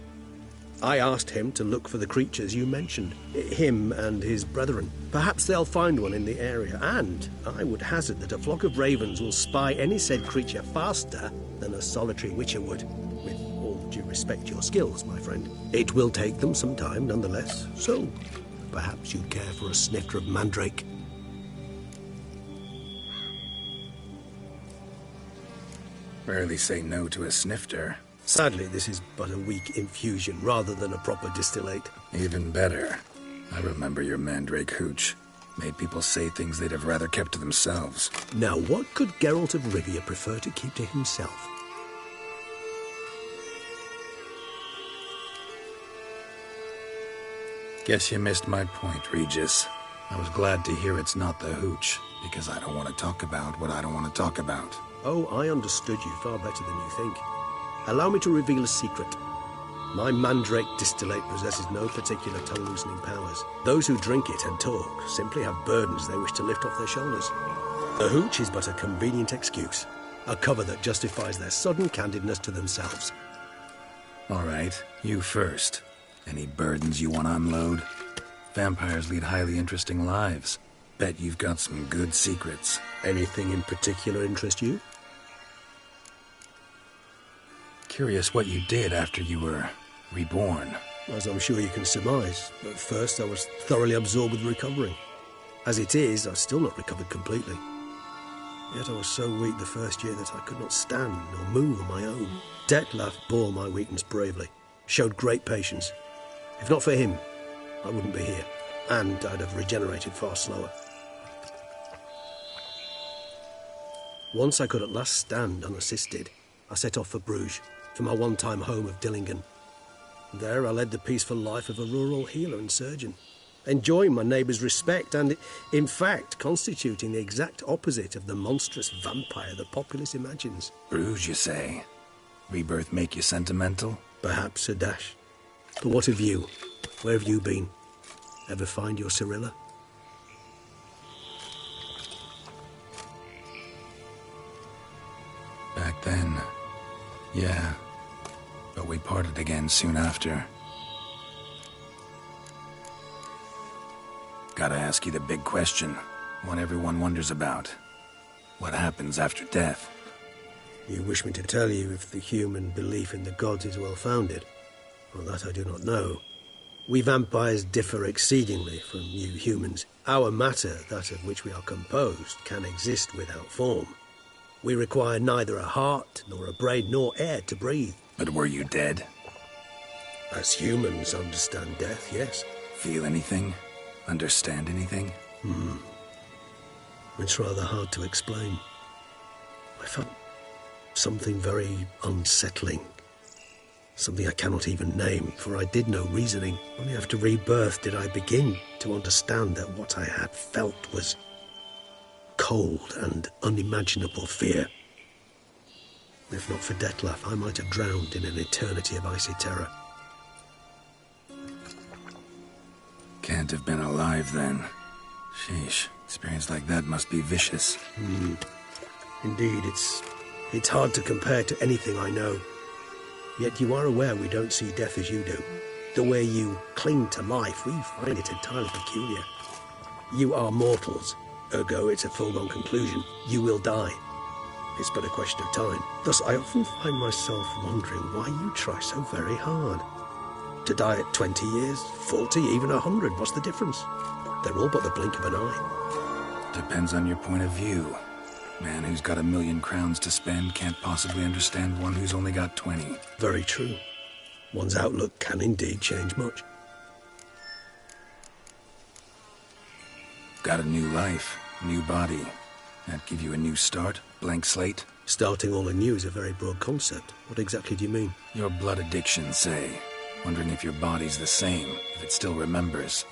I asked him to look for the creatures you mentioned. Him and his brethren. Perhaps they'll find one in the area, and I would hazard that a flock of ravens will spy any said creature faster than a solitary witcher would. With all due respect to your skills, my friend. It will take them some time, nonetheless, so perhaps you'd care for a snifter of mandrake. Rarely say no to a snifter. Sadly, this is but a weak infusion rather than a proper distillate. Even better. I remember your mandrake hooch. Made people say things they'd have rather kept to themselves. Now, what could Geralt of Rivia prefer to keep to himself? Guess you missed my point, Regis. I was glad to hear it's not the hooch, because I don't want to talk about what I don't want to talk about. Oh, I understood you far better than you think. Allow me to reveal a secret. My mandrake distillate possesses no particular tongue-loosening powers. Those who drink it and talk simply have burdens they wish to lift off their shoulders. The hooch is but a convenient excuse, a cover that justifies their sudden candidness to themselves. All right, you first. Any burdens you want to unload? Vampires lead highly interesting lives. Bet you've got some good secrets. Anything in particular interest you? Curious what you did after you were reborn. As I'm sure you can surmise, at first I was thoroughly absorbed with recovering. As it is, I've still not recovered completely. Yet I was so weak the first year that I could not stand or move on my own. Detlef bore my weakness bravely, showed great patience. If not for him, I wouldn't be here, and I'd have regenerated far slower. Once I could at last stand unassisted, I set off for Bruges, for my one-time home of Dillingen. There I led the peaceful life of a rural healer and surgeon, enjoying my neighbours' respect and, in fact, constituting the exact opposite of the monstrous vampire the populace imagines. Bruges, you say? Rebirth make you sentimental? Perhaps a dash. But what of you? Where have you been? Ever find your Cyrilla? Back then, yeah. But we parted again soon after. Gotta ask you the big question. One everyone wonders about. What happens after death? You wish me to tell you if the human belief in the gods is well-founded? Well, that I do not know. We vampires differ exceedingly from you humans. Our matter, that of which we are composed, can exist without form. We require neither a heart, nor a brain, nor air to breathe. But were you dead? As humans understand death, yes. Feel anything? Understand anything? It's rather hard to explain. I felt something very unsettling. Something I cannot even name, for I did no reasoning. Only after rebirth did I begin to understand that what I had felt was cold and unimaginable fear. If not for Detlef, I might have drowned in an eternity of icy terror. Can't have been alive then. Sheesh, experience like that must be vicious. Indeed, it's hard to compare to anything I know. Yet you are aware we don't see death as you do. The way you cling to life, we find it entirely peculiar. You are mortals, ergo it's a foregone conclusion. You will die. It's but a question of time. Thus, I often find myself wondering why you try so very hard. To die at 20 years, 40, even 100, what's the difference? They're all but the blink of an eye. Depends on your point of view. Man who's got 1,000,000 crowns to spend can't possibly understand one who's only got 20. Very true. One's outlook can indeed change much. Got a new life, new body. That give you a new start, blank slate? Starting all anew is a very broad concept. What exactly do you mean? Your blood addiction, say. Wondering if your body's the same, if it still remembers.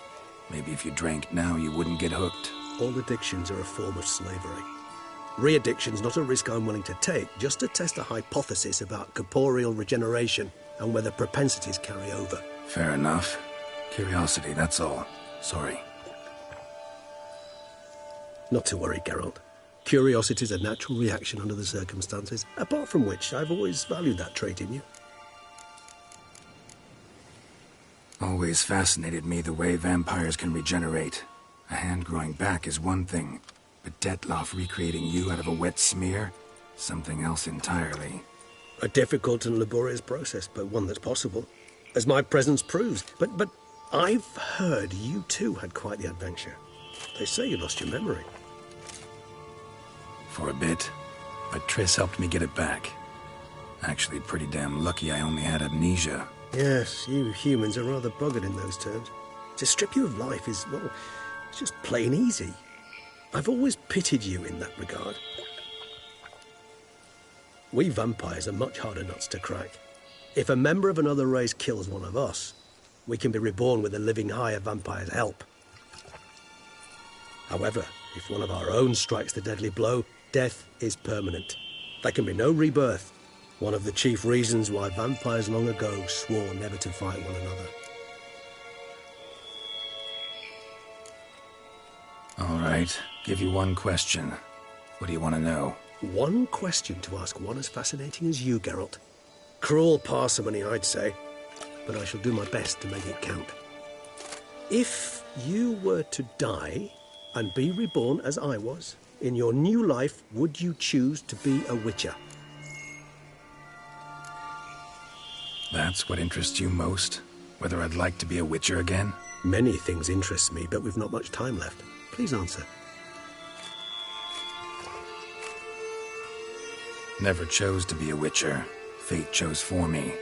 Maybe if you drank now, you wouldn't get hooked. All addictions are a form of slavery. Re-addiction's not a risk I'm willing to take, just to test a hypothesis about corporeal regeneration and whether propensities carry over. Fair enough. Curiosity, that's all. Sorry. Not to worry, Geralt. Curiosity's a natural reaction under the circumstances, apart from which I've always valued that trait in you. Always fascinated me the way vampires can regenerate. A hand growing back is one thing, but Detlef recreating you out of a wet smear? Something else entirely. A difficult and laborious process, but one that's possible, as my presence proves. But I've heard you too had quite the adventure. They say you lost your memory. For a bit, but Triss helped me get it back. Actually, pretty damn lucky I only had amnesia. Yes, you humans are rather buggered in those terms. To strip you of life is, well, it's just plain easy. I've always pitied you in that regard. We vampires are much harder nuts to crack. If a member of another race kills one of us, we can be reborn with a living higher vampire's help. However, if one of our own strikes the deadly blow, death is permanent. There can be no rebirth. One of the chief reasons why vampires long ago swore never to fight one another. All right, give you one question. What do you want to know? One question to ask one as fascinating as you, Geralt. Cruel parsimony, I'd say, but I shall do my best to make it count. If you were to die and be reborn as I was, in your new life, would you choose to be a witcher? That's what interests you most? Whether I'd like to be a witcher again? Many things interest me, but we've not much time left. Please answer. Never chose to be a witcher. Fate chose for me.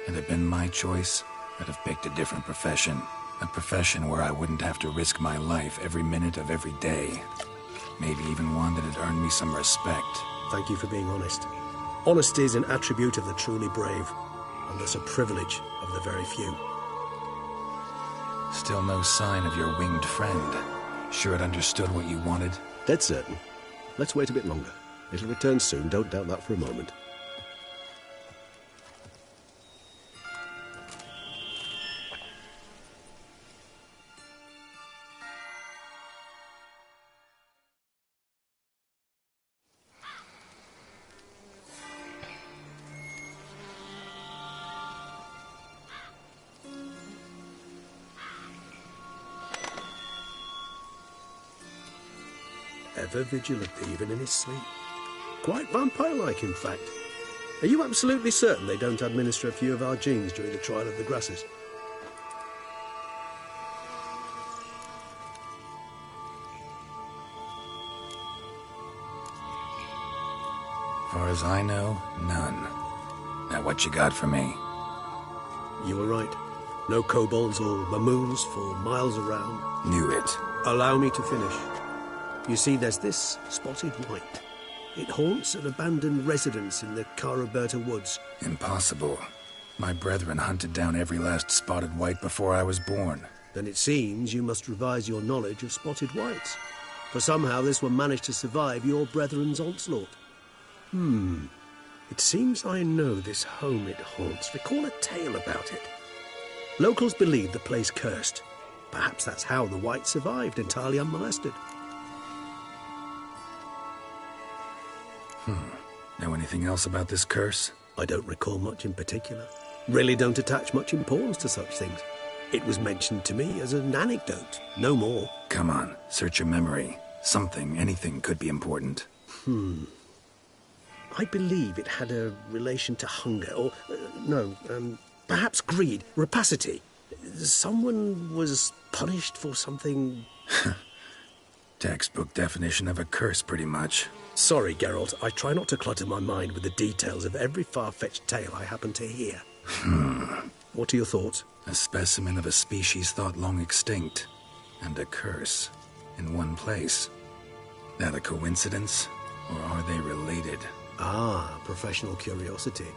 Had it been my choice, I'd have picked a different profession. A profession where I wouldn't have to risk my life every minute of every day. Maybe even one that had earned me some respect. Thank you for being honest. Honesty is an attribute of the truly brave, and thus a privilege of the very few. Still no sign of your winged friend. Sure it understood what you wanted? Dead certain. Let's wait a bit longer. It'll return soon, don't doubt that for a moment. Ever vigilant, even in his sleep. Quite vampire-like, in fact. Are you absolutely certain they don't administer a few of our genes during the trial of the grasses? Far as I know, none. Now what you got for me? You were right. No kobolds or mamoons for miles around. Knew it. Allow me to finish. You see, there's this spotted white. It haunts an abandoned residence in the Caraberta woods. Impossible. My brethren hunted down every last spotted white before I was born. Then it seems you must revise your knowledge of spotted whites. For somehow this one managed to survive your brethren's onslaught. It seems I know this home it haunts. Recall a tale about it. Locals believe the place cursed. Perhaps that's how the white survived entirely unmolested. Know anything else about this curse? I don't recall much in particular. Really don't attach much importance to such things. It was mentioned to me as an anecdote, no more. Come on, search your memory. Something, anything could be important. I believe it had a relation to hunger, or, perhaps greed, rapacity. Someone was punished for something... Textbook definition of a curse, pretty much. Sorry, Geralt, I try not to clutter my mind with the details of every far-fetched tale I happen to hear. What are your thoughts? A specimen of a species thought long extinct, and a curse, in one place. That a coincidence, or are they related? Ah, professional curiosity.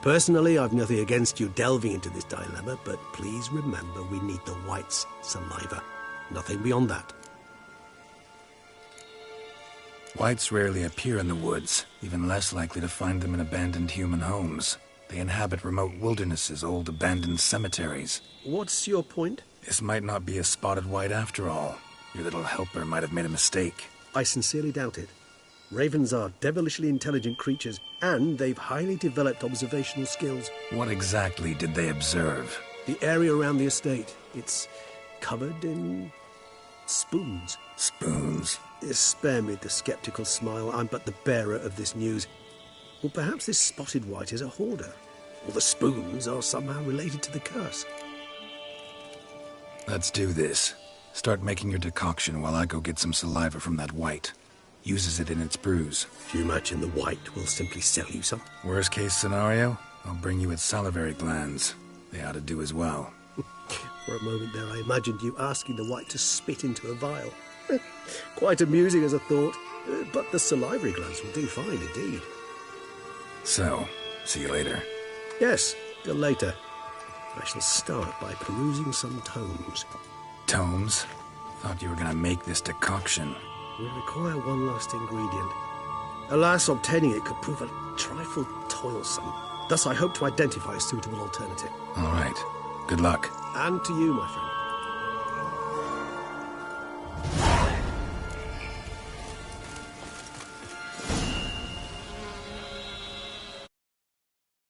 Personally, I've nothing against you delving into this dilemma, but please remember we need the white's saliva. Nothing beyond that. Whites rarely appear in the woods, even less likely to find them in abandoned human homes. They inhabit remote wildernesses, old abandoned cemeteries. What's your point? This might not be a spotted white after all. Your little helper might have made a mistake. I sincerely doubt it. Ravens are devilishly intelligent creatures, and they've highly developed observational skills. What exactly did they observe? The area around the estate. It's covered in spoons. Spoons? Spare me the skeptical smile. I'm but the bearer of this news. Or perhaps this spotted white is a hoarder. Or the spoons are somehow related to the curse. Let's do this. Start making your decoction while I go get some saliva from that white. Uses it in its brews. Do you imagine the white will simply sell you some? Worst case scenario, I'll bring you its salivary glands. They ought to do as well. For a moment there, I imagined you asking the white to spit into a vial. Quite amusing as a thought, but the salivary glands will do fine indeed. So, see you later. Yes, till later. I shall start by perusing some tomes. Tomes? Thought you were gonna make this decoction. We require one last ingredient. Alas, obtaining it could prove a trifle toilsome. Thus I hope to identify a suitable alternative. All right. Good luck. And to you, my friend.